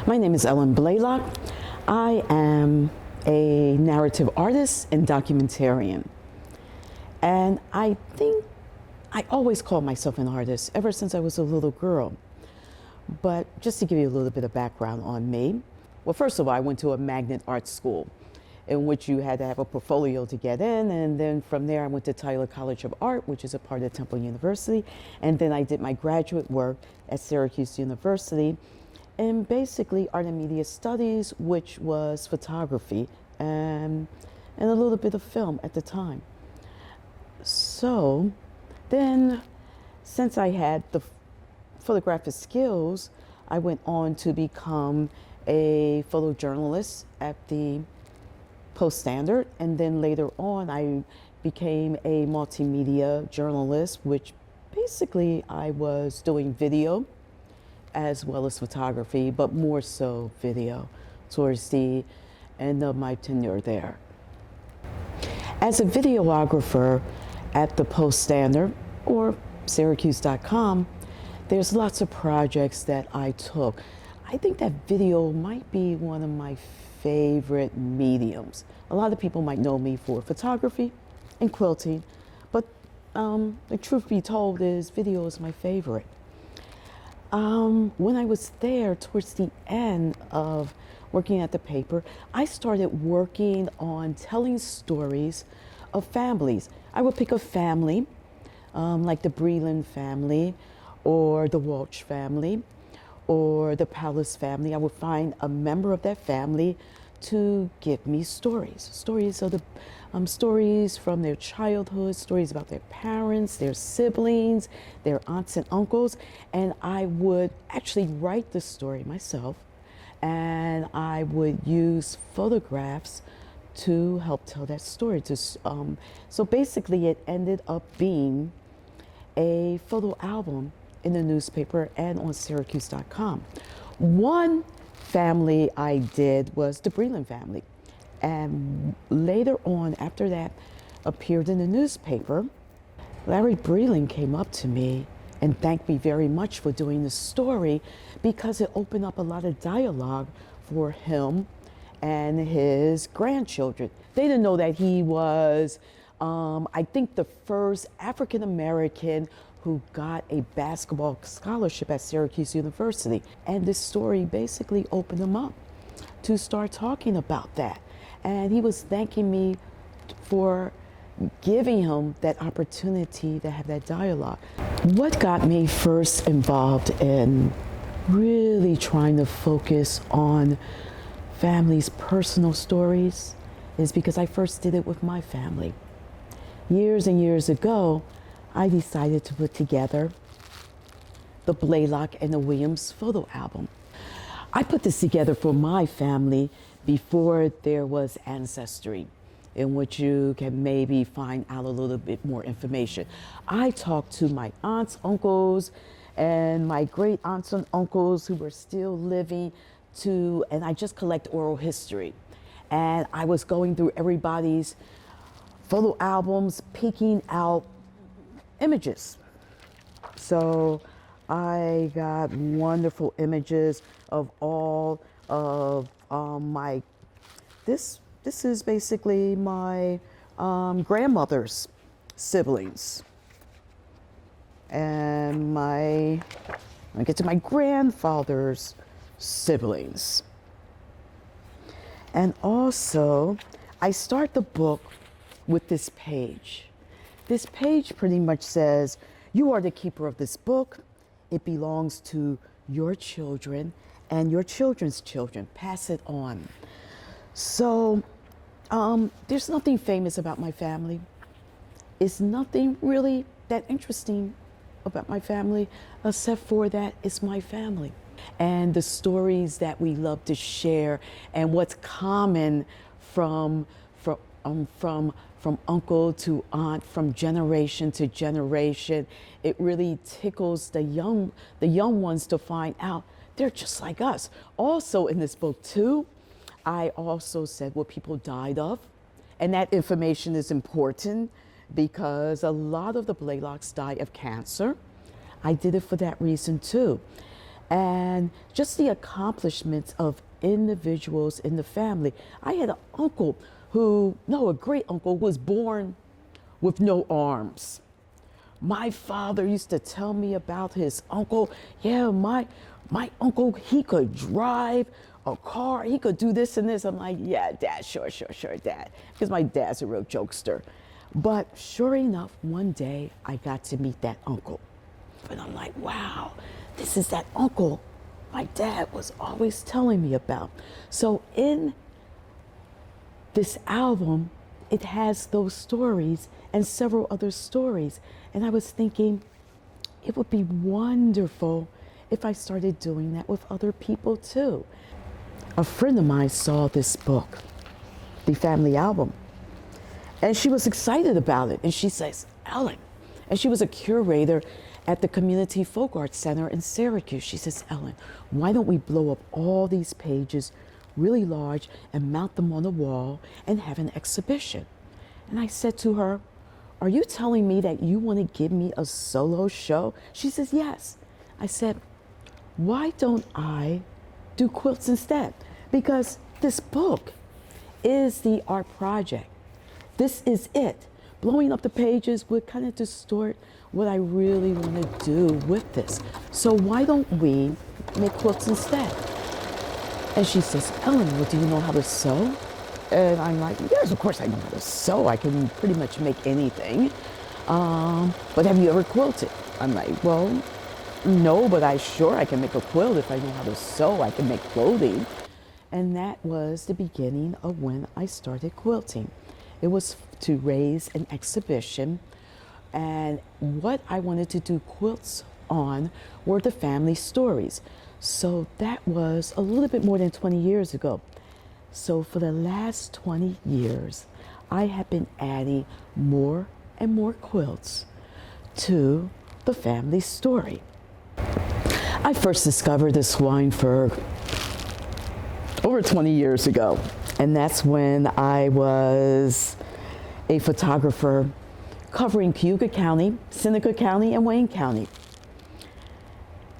My name is Ellen Blalock. I am a narrative artist and documentarian. And I think I always called myself an artist ever since I was a little girl. But just to give you a little bit of background on me, well, first of all, I went to a magnet art school in which you had to have a portfolio to get in. And then from there, I went to Tyler College of Art, which is a part of Temple University. And then I did my graduate work at Syracuse University in basically art and media studies, which was photography and a little bit of film at the time. So then, since I had the photographic skills, I went on to become a photojournalist at the Post-Standard, and then later on I became a multimedia journalist, which basically I was doing video as well as photography, but more so video towards the end of my tenure there. As a videographer at the Post-Standard or Syracuse.com, there's lots of projects that I took. I think that video might be one of my favorite mediums. A lot of people might know me for photography and quilting, but the truth be told is video is my favorite. When I was there towards the end of working at the paper, I started working on telling stories of families. I would pick a family, like the Breland family, or the Walsh family, or the Palace family. I would find a member of that family to give me stories of the stories from their childhood, stories about their parents, their siblings, their aunts and uncles, and I would actually write the story myself, and I would use photographs to help tell that story. So basically, it ended up being a photo album in the newspaper and on Syracuse.com. One family I did was the Breland family. And later on, after that appeared in the newspaper, Larry Breland came up to me and thanked me very much for doing the story because it opened up a lot of dialogue for him and his grandchildren. They didn't know that he was, I think, the first African American who got a basketball scholarship at Syracuse University. And this story basically opened him up to start talking about that. And he was thanking me for giving him that opportunity to have that dialogue. What got me first involved in really trying to focus on families' personal stories is because I first did it with my family. Years and years ago, I decided to put together the Blalock and the Williams photo album. I put this together for my family before there was Ancestry, in which you can maybe find out a little bit more information. I talked to my aunts, uncles, and my great aunts and uncles who were still living and I just collect oral history. And I was going through everybody's photo albums, picking out images. So I got wonderful images of all of this is basically my grandmother's siblings. And I get to my grandfather's siblings. And also, I start the book with this page. This page pretty much says, you are the keeper of this book. It belongs to your children and your children's children. Pass it on. So there's nothing famous about my family. It's nothing really that interesting about my family, except for that it's my family. And the stories that we love to share and what's common from uncle to aunt, from generation to generation. It really tickles the young ones to find out they're just like us. Also in this book too, I also said what people died of, and that information is important because a lot of the Blalocks die of cancer. I did it for that reason too. and just the accomplishments of individuals in the family. I had an uncle a great uncle, was born with no arms. My father used to tell me about his uncle. Yeah, my uncle, he could drive a car, he could do this and this. I'm like, yeah, Dad, sure, Dad. Because my dad's a real jokester. But sure enough, one day I got to meet that uncle. And I'm like, wow, this is that uncle my dad was always telling me about. So in this album, it has those stories and several other stories. And I was thinking, it would be wonderful if I started doing that with other people too. A friend of mine saw this book, the family album, and she was excited about it. And she says, Ellen, and she was a curator at the Community Folk Art Center in Syracuse. She says, Ellen, why don't we blow up all these pages really large and mount them on the wall and have an exhibition? And I said to her, are you telling me that you want to give me a solo show? She says, yes. I said, why don't I do quilts instead? Because this book is the art project. This is it. Blowing up the pages would kind of distort what I really want to do with this. So why don't we make quilts instead? And she says, Ellen, well, do you know how to sew? And I'm like, yes, of course I know how to sew. I can pretty much make anything. But have you ever quilted? I'm like, well, no, but I can make a quilt. If I know how to sew, I can make clothing. And that was the beginning of when I started quilting. It was to raise an exhibition. And what I wanted to do quilts on were the family stories. So that was a little bit more than 20 years ago. So for the last 20 years, I have been adding more and more quilts to the family story. I first discovered the Schweinfurth over 20 years ago. And that's when I was a photographer covering Cayuga County, Seneca County, and Wayne County.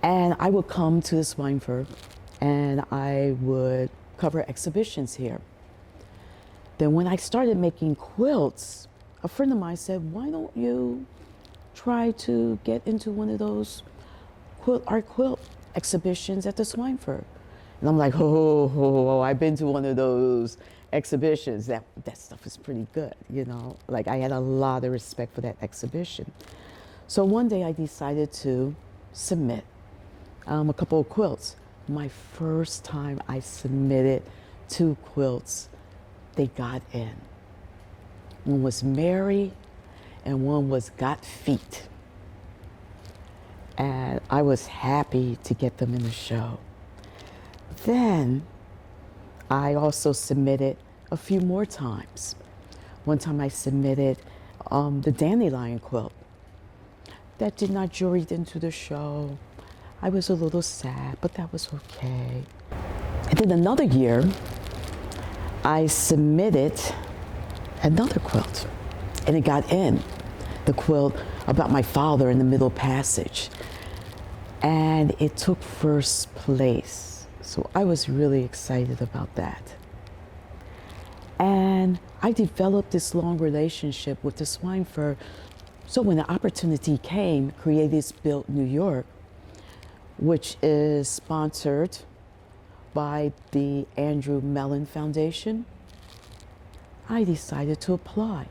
And I would come to the Schweinfurth and I would cover exhibitions here. Then when I started making quilts, a friend of mine said, why don't you try to get into one of those art quilt exhibitions at the Schweinfurth? And I'm like, oh, I've been to one of those exhibitions. That stuff is pretty good, you know? Like, I had a lot of respect for that exhibition. So one day I decided to submit a couple of quilts. My first time I submitted 2 quilts, they got in. One was Mary and one was Got Feet. And I was happy to get them in the show. Then I also submitted a few more times. One time I submitted the Dandelion quilt. That did not jury into the show. I was a little sad, but that was okay. And then another year, I submitted another quilt, and it got in. The quilt about my father in the Middle Passage. And it took first place. So I was really excited about that. And I developed this long relationship with the Schweinfurth. So when the opportunity came, Creatives Built New York, which is sponsored by the Andrew Mellon Foundation, I decided to apply.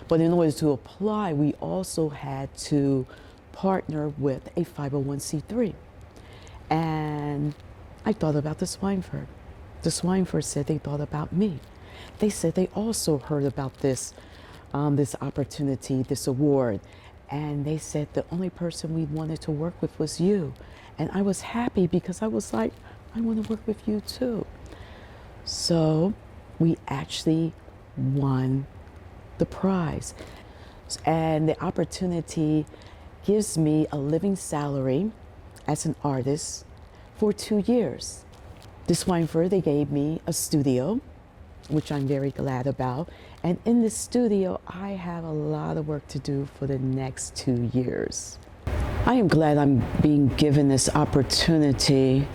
But in order to apply, we also had to partner with a 501c3. And I thought about the Schweinfurth. The Schweinfurth said they thought about me. They said they also heard about this opportunity, this award. And they said the only person we wanted to work with was you. And I was happy because I was like, I want to work with you too. So we actually won the prize. And the opportunity gives me a living salary as an artist for 2 years. The Schweinfurth, they gave me a studio, which I'm very glad about. And in the studio, I have a lot of work to do for the next 2 years. I am glad I'm being given this opportunity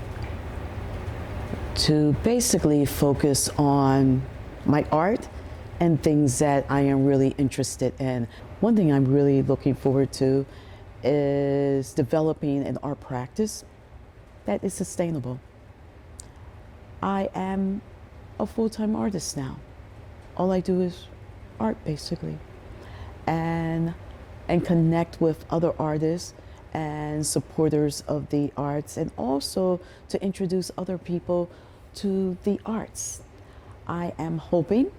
to basically focus on my art and things that I am really interested in. One thing I'm really looking forward to is developing an art practice that is sustainable. I am a full-time artist now. All I do is art, basically, and connect with other artists and supporters of the arts, and also to introduce other people to the arts. I am hoping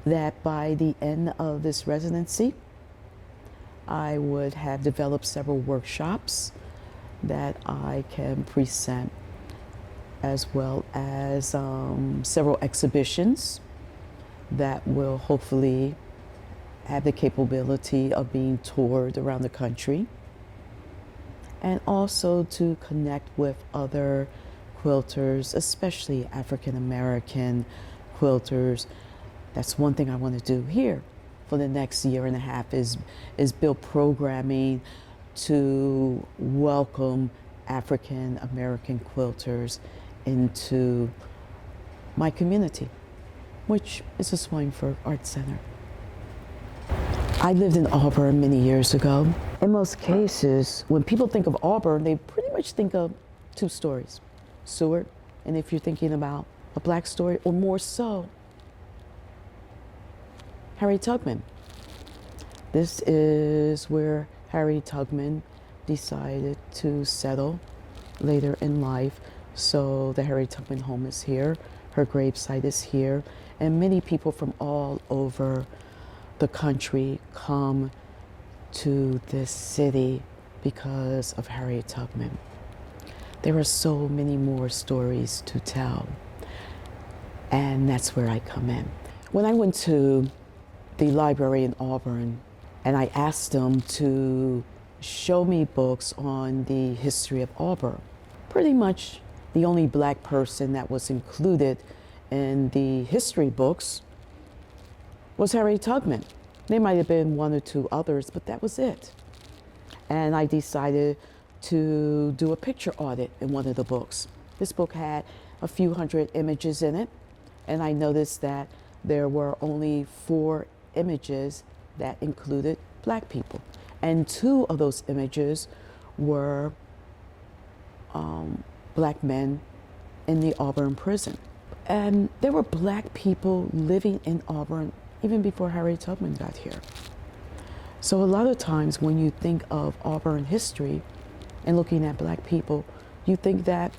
that by the end of this residency, I would have developed several workshops that I can present, as well as several exhibitions that will hopefully have the capability of being toured around the country, and also to connect with other quilters, especially African American quilters. That's one thing I want to do here for the next year and a half, is build programming to welcome African American quilters into my community, which is the Schweinfurth Art Center. I lived in Auburn many years ago. In most cases, when people think of Auburn, they pretty much think of two stories, Seward, and if you're thinking about a black story, or more so, Harriet Tubman. This is where Harriet Tubman decided to settle later in life. So the Harriet Tubman home is here, her gravesite is here, and many people from all over the country come to this city because of Harriet Tubman. There are so many more stories to tell, and that's where I come in. When I went to the library in Auburn and I asked them to show me books on the history of Auburn, pretty much the only black person that was included in the history books was Harriet Tubman. There might have been one or two others, but that was it. And I decided to do a picture audit in one of the books. This book had a few hundred images in it, and I noticed that there were only 4 images that included black people. And 2 of those images were black men in the Auburn prison. And there were black people living in Auburn even before Harriet Tubman got here. So a lot of times when you think of Auburn history and looking at black people, you think that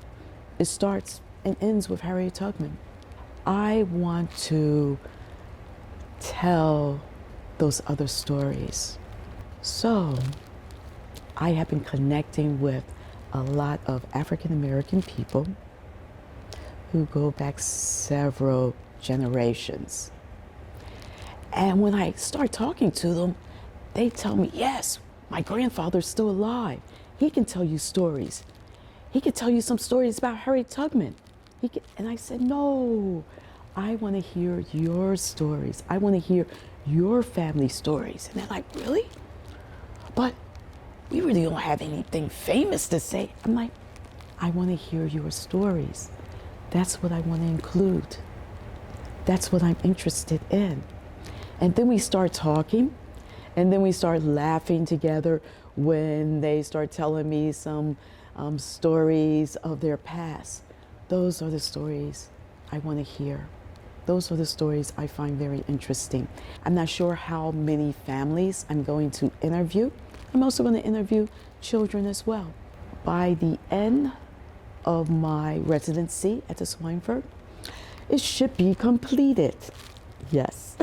it starts and ends with Harriet Tubman. I want to tell those other stories. So I have been connecting with a lot of African American people who go back several generations. And when I start talking to them, they tell me, yes, my grandfather's still alive. He can tell you stories. He could tell you some stories about Harriet Tubman. And I said, no, I want to hear your stories. I want to hear your family stories. And they're like, really? But we really don't have anything famous to say. I'm like, I want to hear your stories. That's what I want to include. That's what I'm interested in. And then we start talking, and then we start laughing together when they start telling me some stories of their past. Those are the stories I want to hear. Those are the stories I find very interesting. I'm not sure how many families I'm going to interview. I'm also going to interview children as well. By the end of my residency at the Schweinfurth, it should be completed. Yes.